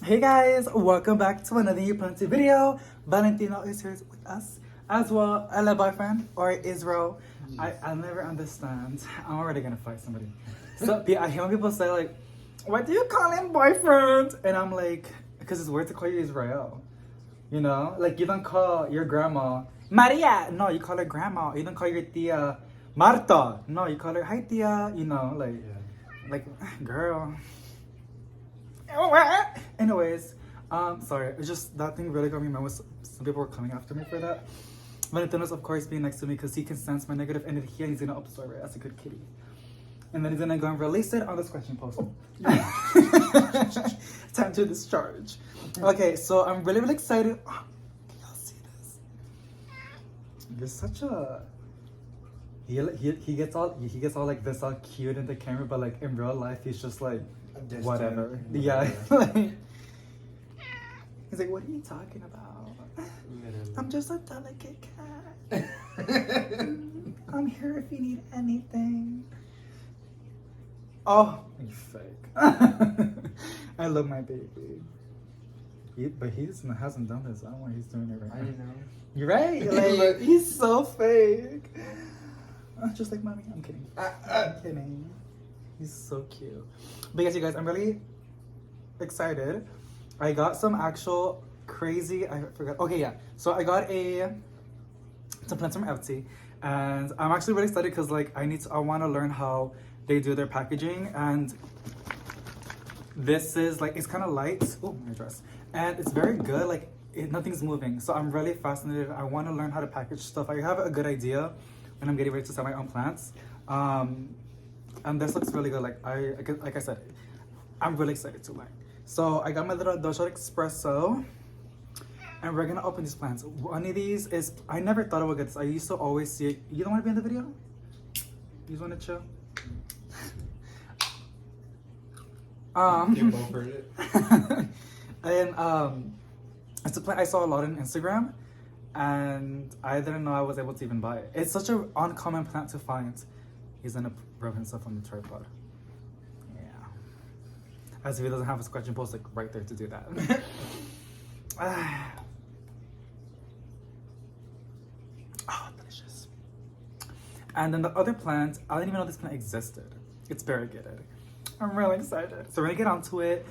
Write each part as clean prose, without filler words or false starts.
Hey guys, welcome back to another Houseplant video. Valentino is here with us as well. Ella boyfriend or Israel. I'll never understand. I'm already gonna fight somebody. So I hear when people say like, "Why do you call him boyfriend?" And I'm like, because it's weird to call you Israel. You know, like you don't call your grandma Maria. No, you call her grandma. You don't call your tia Marta. No, you call her hi tia. You know, like girl. Anyways, sorry, it's just that thing really got me mad. Some people were coming after me for that. Valentino's of course being next to me because he can sense my negative energy and he's gonna absorb it as a good kitty. And then he's gonna go and release it on this question post. Time to discharge. Okay, so I'm really excited. Oh, can y'all see this? You're such a he gets all like this all cute in the camera, but like in real life he's just like whatever. Yeah. Like, he's like, what are you talking about? Literally. I'm just a delicate cat. I'm here if you need anything. Oh, you fake. I love my baby. But he hasn't done this. I don't know why he's doing it right now. I know. You're right. Like, he's so fake. Just like mommy. I'm kidding. I'm kidding. He's so cute. But yes, you guys, I'm really excited. I got some actual crazy, I forgot. Okay, yeah. So I got some plants from Etsy. And I'm actually really excited because like I want to learn how they do their packaging. And this is like, it's kind of light. Oh, my dress. And it's very good. Like nothing's moving. So I'm really fascinated. I want to learn how to package stuff. I have a good idea when I'm getting ready to sell my own plants. And this looks really good. Like I said, I'm really excited to learn. So I got my little Dojo Espresso, and we're gonna open these plants. One of these is, I never thought I would get this. I used to always see it. You don't want to be in the video? You just want to chill? And it's a plant I saw a lot on Instagram, and I didn't know I was able to even buy it. It's such an uncommon plant to find. He's gonna rub himself on the tripod. Yeah. As if he doesn't have a scratching post like right there to do that. Oh, delicious. And then the other plant, I didn't even know this plant existed. It's variegated. I'm really excited. So we're gonna get onto it.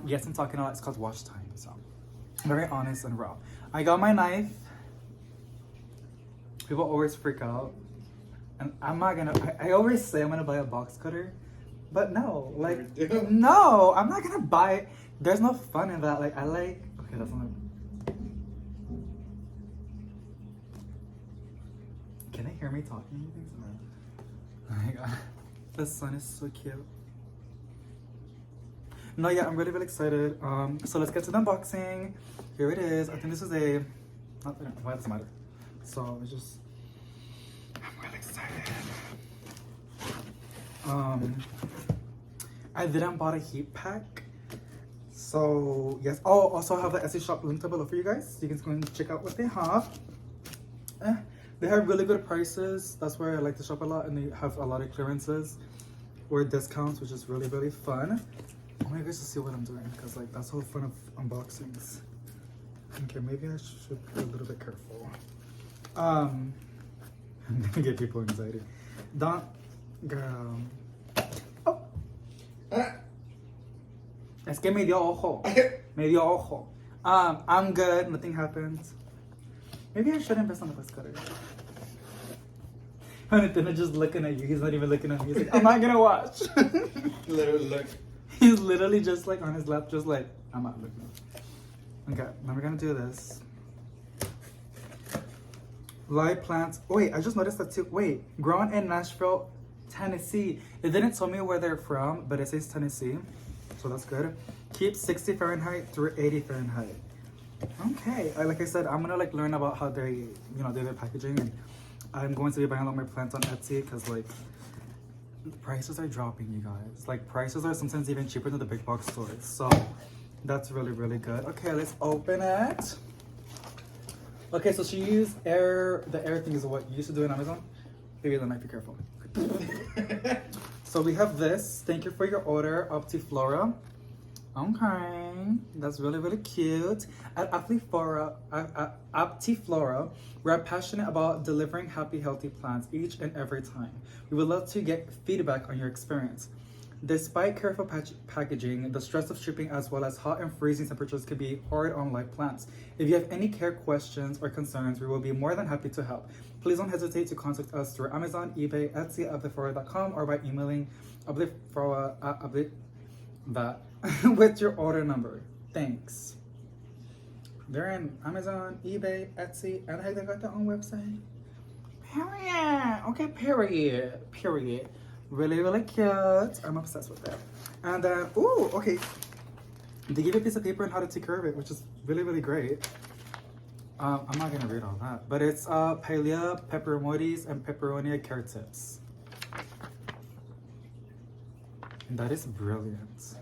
Yes, I'm talking a lot. It's called wash time. So very honest and raw. I got my knife. People always freak out. And I'm not gonna, I always say I'm gonna buy a box cutter, but no, like, no, I'm not gonna buy it. There's no fun in that. Like, okay, that's not. Can they hear me talking? Oh my god, the sun is so cute. No, yeah, I'm really excited. So let's get to the unboxing. Here it is. I think this is why does it matter? So it's just, I'm really excited. I didn't bought a heat pack. So yes. Oh, also I have the Etsy shop linked below for you guys. You can go and check out what they have. They have really good prices. That's where I like to shop a lot, and they have a lot of clearances or discounts, which is really fun. I want you guys to see what I'm doing because like that's the whole fun of unboxings. Okay, maybe I should be a little bit careful. I'm gonna give people anxiety. Don't, girl. Oh. Es que me dio ojo. Me dio ojo. I'm good. Nothing happened. Maybe I should invest on the bus cutter. Valentino just looking at you. He's not even looking at me. He's like, I'm not gonna watch. Literally look. He's literally just like on his lap, just like, I'm not looking. Okay, now we're gonna do this. Live plants. Oh, wait, I just noticed that too. Wait, grown in Nashville, Tennessee. It didn't tell me where they're from, but it says Tennessee, so that's good. Keep 60 Fahrenheit through 80 Fahrenheit. Okay, like I said, I'm gonna like learn about how they, do their packaging, and I'm going to be buying a lot more plants on Etsy because like the prices are dropping, you guys. Like prices are sometimes even cheaper than the big box stores, so that's really good. Okay, let's open it. Okay, so she used the air thing is what you used to do on Amazon. Baby, that might be careful. So we have this. Thank you for your order, Optiflora. Okay, that's really, really cute. At Aptiflora, we're passionate about delivering happy, healthy plants each and every time. We would love to get feedback on your experience. Despite careful packaging, the stress of shipping as well as hot and freezing temperatures can be hard on live plants. If you have any care questions or concerns, we will be more than happy to help. Please don't hesitate to contact us through Amazon, eBay, Etsy, Aptiflora.com, or by emailing Aptiflora with your order number. Thanks. They're in Amazon, eBay, Etsy, and they got their own website. Period. Okay, period. Period. Really, really cute. I'm obsessed with that. And then, ooh, okay. They give you a piece of paper and how to take care of it, which is really, really great. I'm not gonna read all that, but it's Paella, pepperonis, and pepperonia care tips. And that is brilliant.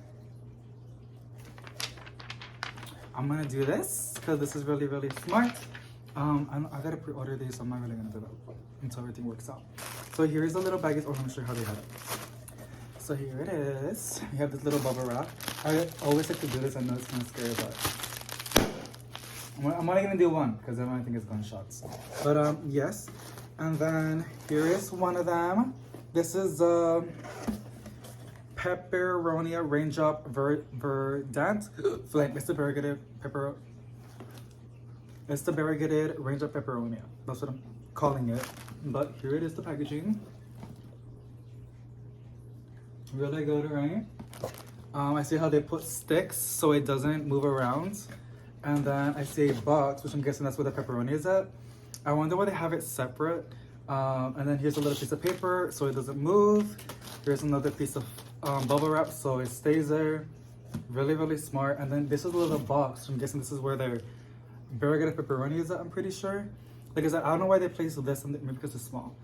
I'm gonna do this because this is really, really smart. I gotta pre-order these, so I'm not really gonna do that until everything works out. So here's a little baggage. Oh, let me show you how they have it. So here it is. You have this little bubble wrap. I always like to do this. I know it's kind of scary, but I'm only gonna do one because I don't think it's gunshots. But yes. And then here is one of them. This is Pepperonia Raindrop Verdant Flame. It's the variegated Raindrop Pepperonia. That's what I'm calling it. But here it is, the packaging. Really good, right? I see how they put sticks so it doesn't move around. And then I see a box, which I'm guessing that's where the pepperoni is at. I wonder why they have it separate. And then here's a little piece of paper so it doesn't move. Here's another piece of bubble wrap so it stays there. Really, really smart. And then this is a little box. I'm guessing this is where their variegated pepperoni is at, I'm pretty sure. Like I said, I don't know why they placed this, maybe because it's small.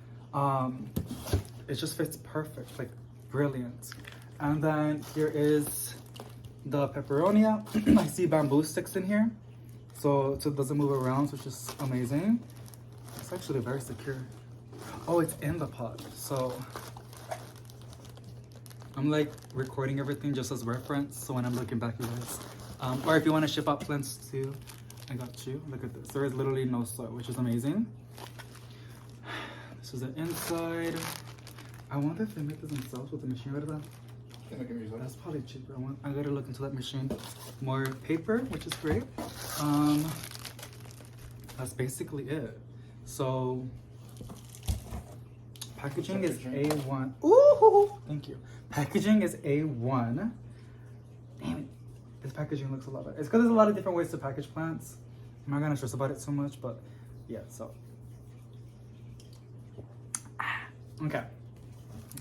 It just fits perfect, like brilliant. And then here is the pepperonia. I see bamboo sticks in here, so it doesn't move around, which is amazing. It's actually very secure. Oh, it's in the pot, so I'm like recording everything just as reference, so when I'm looking back, you guys, or if you want to ship out plants too, I got you. Look at this. There is literally no soil, which is amazing. This is the inside. I wonder if they make this themselves with the machine right there. That's probably cheaper. I gotta look into that machine. More paper, which is great. That's basically it. So packaging is A1. Ooh, thank you. Packaging is A1. Damn it. This packaging looks a lot better. It's because there's a lot of different ways to package plants. I'm not gonna stress about it so much, but yeah, so. Okay.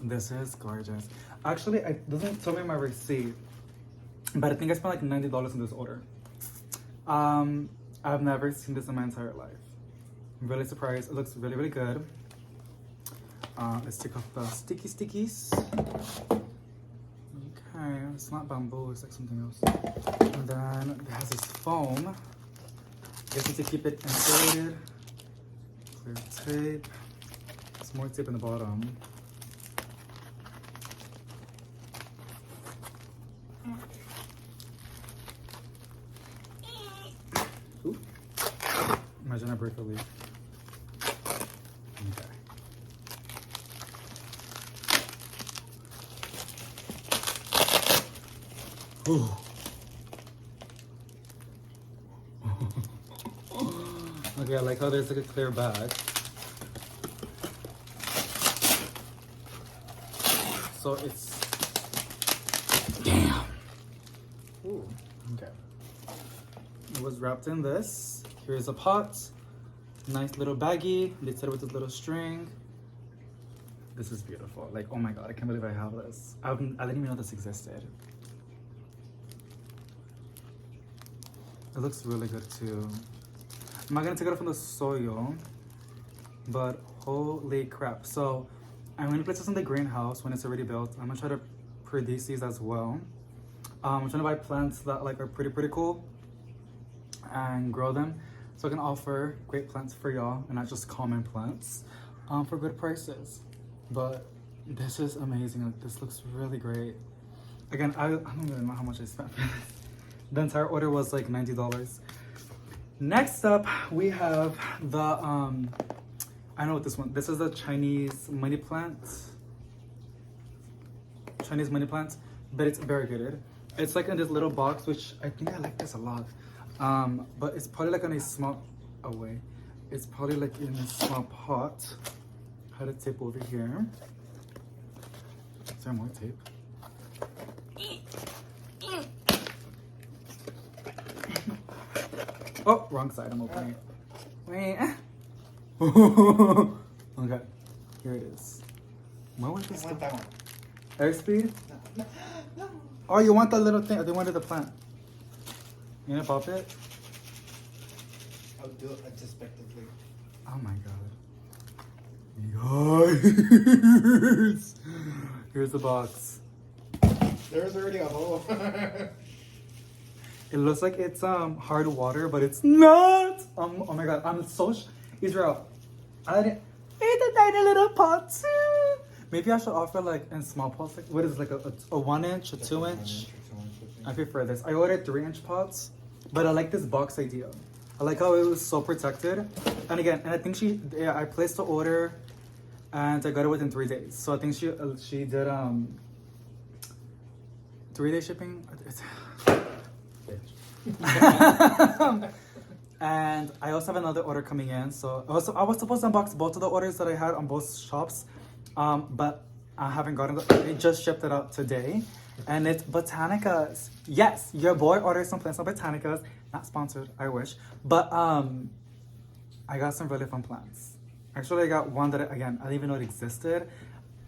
This is gorgeous. Actually, it doesn't tell me my receipt, but I think I spent like $90 on this order. I've never seen this in my entire life. I'm really surprised. It looks really, really good. Let's take off the stickies. Okay, it's not bamboo, it's like something else. And then it has this foam. I guess need to keep it insulated. Clear tape. There's more tape in the bottom. Ooh. Imagine I break a leaf. Okay. Ooh. Okay, I like how there's like a clear bag. So it's, damn. Ooh, okay. It was wrapped in this. Here's a pot. Nice little baggie. They said it with a little string. This is beautiful. Like, oh my God, I can't believe I have this. I didn't even know this existed. It looks really good too. I'm not gonna take it off from the soil, but holy crap. So I'm gonna place this in the greenhouse when it's already built. I'm gonna try to produce these as well. I'm trying to buy plants that like are pretty cool and grow them so I can offer great plants for y'all and not just common plants for good prices. But this is amazing. Like, this looks really great. Again, I don't even know how much I spent for this. The entire order was like $90. Next up, we have the I know what this one. This is the Chinese money plant. Chinese money plant, but it's variegated. It's like in this little box, which I think I like this a lot. But it's probably like on a small away. It's probably like in a small pot. I had a tape over here. Is there more tape? Oh, wrong side. I'm opening it. Wait. Okay, here it is. What was this? I want that one. Airspeed? No. No. Oh, you want that little thing? They wanted the plant. You gonna pop it? I'll do it retrospectively. Oh my god. Guys! Here's the box. There's already a hole. It looks like it's hard water, but it's not. Oh my god, I'm so Israel. It's a tiny little pot too. Maybe I should offer like in small pots. Like, what is it, like a 1 inch, a 2 inch? I prefer this. I ordered 3-inch pots, but I like this box idea. I like how it was so protected. And again, and I think I placed the order, and I got it within 3 days. So I think she did 3-day shipping. And I also have another order coming in. So I was supposed to unbox both of the orders that I had on both shops, but I haven't gotten it. They just shipped it out today, and it's Botanicas. Yes, your boy ordered some plants from Botanicas. Not sponsored, I wish, but I got some really fun plants. Actually, I got one that I didn't even know it existed.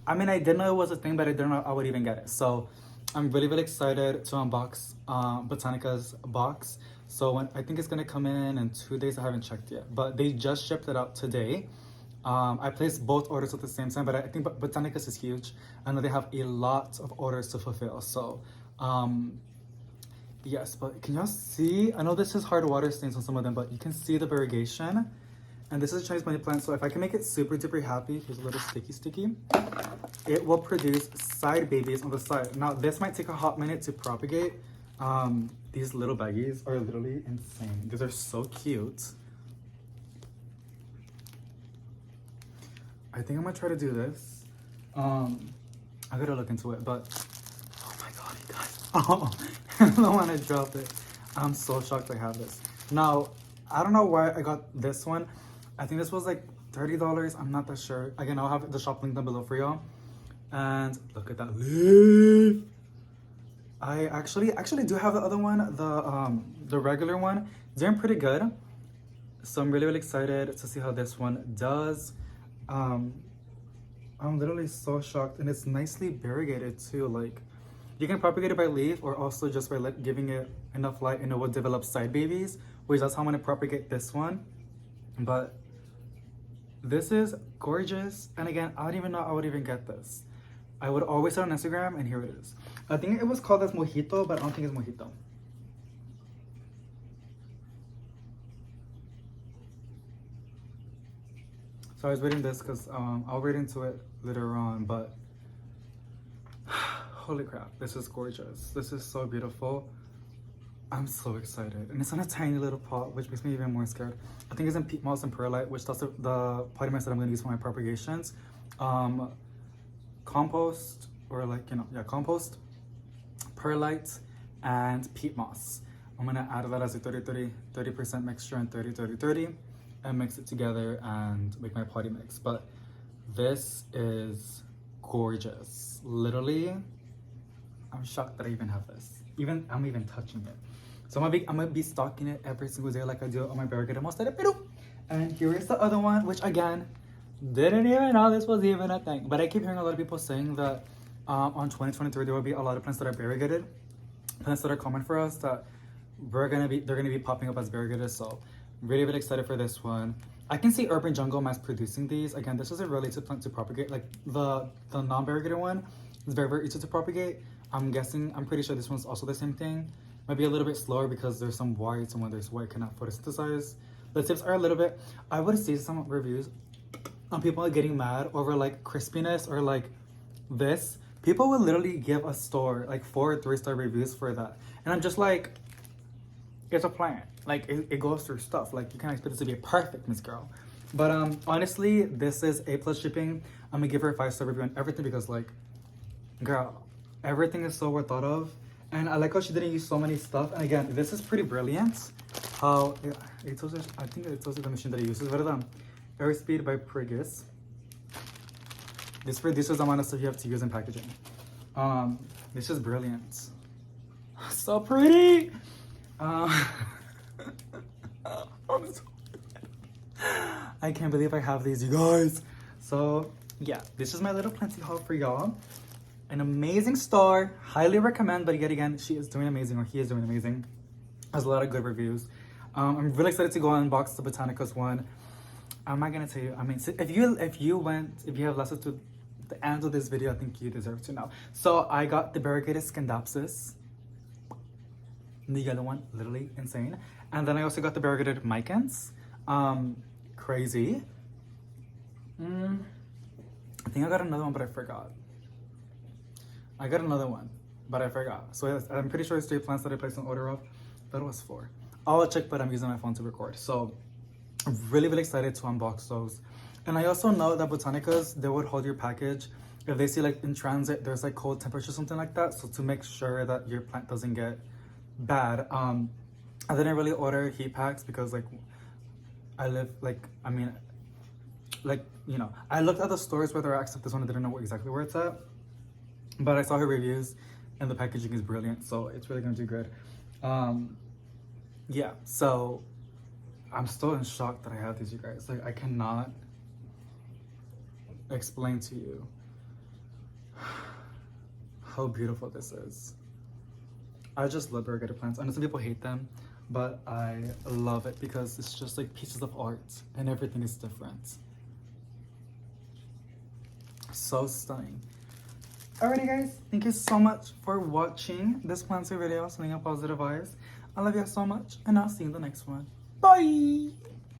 I mean, I didn't know it was a thing, but I didn't know I would even get it. So I'm really, really excited to unbox Botanica's box. So I think it's gonna come in 2 days. I haven't checked yet, but they just shipped it out today. I placed both orders at the same time, but I think Botanica's is huge. I know they have a lot of orders to fulfill. So yes, but can y'all see? I know this is hard water stains on some of them, but you can see the variegation. And this is a Chinese money plant, so if I can make it super duper happy, here's a little sticky. It will produce side babies on the side. Now, this might take a hot minute to propagate. These little baggies are literally insane. These are so cute. I think I'm gonna try to do this. I gotta look into it, but oh my god, you guys. Oh, I don't want to drop it. I'm so shocked I have this. Now, I don't know why I got this one. I think this was like $30. I'm not that sure. Again, I'll have the shop link down below for y'all. And look at that leaf. I actually do have the other one, the regular one. It's doing pretty good. So I'm really, really excited to see how this one does. I'm literally so shocked, and it's nicely variegated too. Like, you can propagate it by leaf, or also just by giving it enough light, and it will develop side babies, which that's how I'm gonna propagate this one. But this is gorgeous, and again, I don't even know I would even get this. I would always say on Instagram, and here it is. I think it was called as mojito, but I don't think it's mojito. So I was reading this because I'll read into it later on, but holy crap, this is gorgeous. This is so beautiful. I'm so excited. And it's in a tiny little pot, which makes me even more scared. I think it's in peat moss and perlite, which that's the potting mix that I'm going to use for my propagations. Compost, or compost, perlite, and peat moss. I'm going to add that as a 30% mixture and 30-30-30, and mix it together and make my potting mix. But this is gorgeous. Literally, I'm shocked that I even have this. I'm even touching it. So I'm gonna be stocking it every single day like I do on my variegated monstera. And here is the other one, which again, didn't even know this was even a thing. But I keep hearing a lot of people saying that on 2023 there will be a lot of plants that are variegated, plants that are common for us that they're gonna be popping up as variegated. So really, really excited for this one. I can see Urban Jungle mass producing these. Again, this is a really easy plant to propagate. Like the non-variegated one is very, very easy to propagate. I'm pretty sure this one's also the same thing. Might be a little bit slower because there's some whites, and when there's white, cannot photosynthesize. The tips are a little bit, I would see some reviews on people getting mad over like crispiness or like this. People will literally give a store like 4 or 3-star reviews for that. And I'm just like, it's a plant. Like, it goes through stuff. Like, you can't expect it to be perfect, Miss Girl. But honestly, this is A+ shipping. I'm gonna give her a 5-star review on everything because, like, girl, everything is so well thought of. And I like how she didn't use so many stuff. And again, this is pretty brilliant. How it tells you, I think it tells you the machine that it uses. ¿Verdad? Airspeed by Prigis. This reduces the amount of stuff you have to use in packaging. This is brilliant. So pretty. I'm so I can't believe I have these, you guys. So yeah, this is my little plenty haul for y'all. An amazing store, highly recommend. But yet again, she is doing amazing, or he is doing amazing. Has a lot of good reviews. I'm really excited to go unbox the Botanicals one. I'm not gonna tell you. I mean, if you have lasted to the end of this video, I think you deserve to know. So I got the variegated Scindapsus. The yellow one, literally insane. And then I also got the variegated Micans. Crazy. I think I got another one, but I forgot. I got another one, but I forgot. So I'm pretty sure it's 3 plants that I placed an order of. That was 4. I'll check, but I'm using my phone to record. So I'm really, really excited to unbox those. And I also know that Botanicas, they would hold your package if they see like in transit there's like cold temperature, something like that. So to make sure that your plant doesn't get bad. I didn't really order heat packs because like I live like, I mean, like, you know, I looked at the stores where they accept this one. I didn't know exactly where it's at, but I saw her reviews and the packaging is brilliant. So it's really gonna do good. Yeah, so I'm still in shock that I have these, you guys. Like, I cannot explain to you how beautiful this is. I just love variegated plants. I know some people hate them, but I love it because it's just like pieces of art and everything is different. So stunning. Alrighty guys, thank you so much for watching this planter video, sending out positive vibes. I love you guys so much, and I'll see you in the next one. Bye!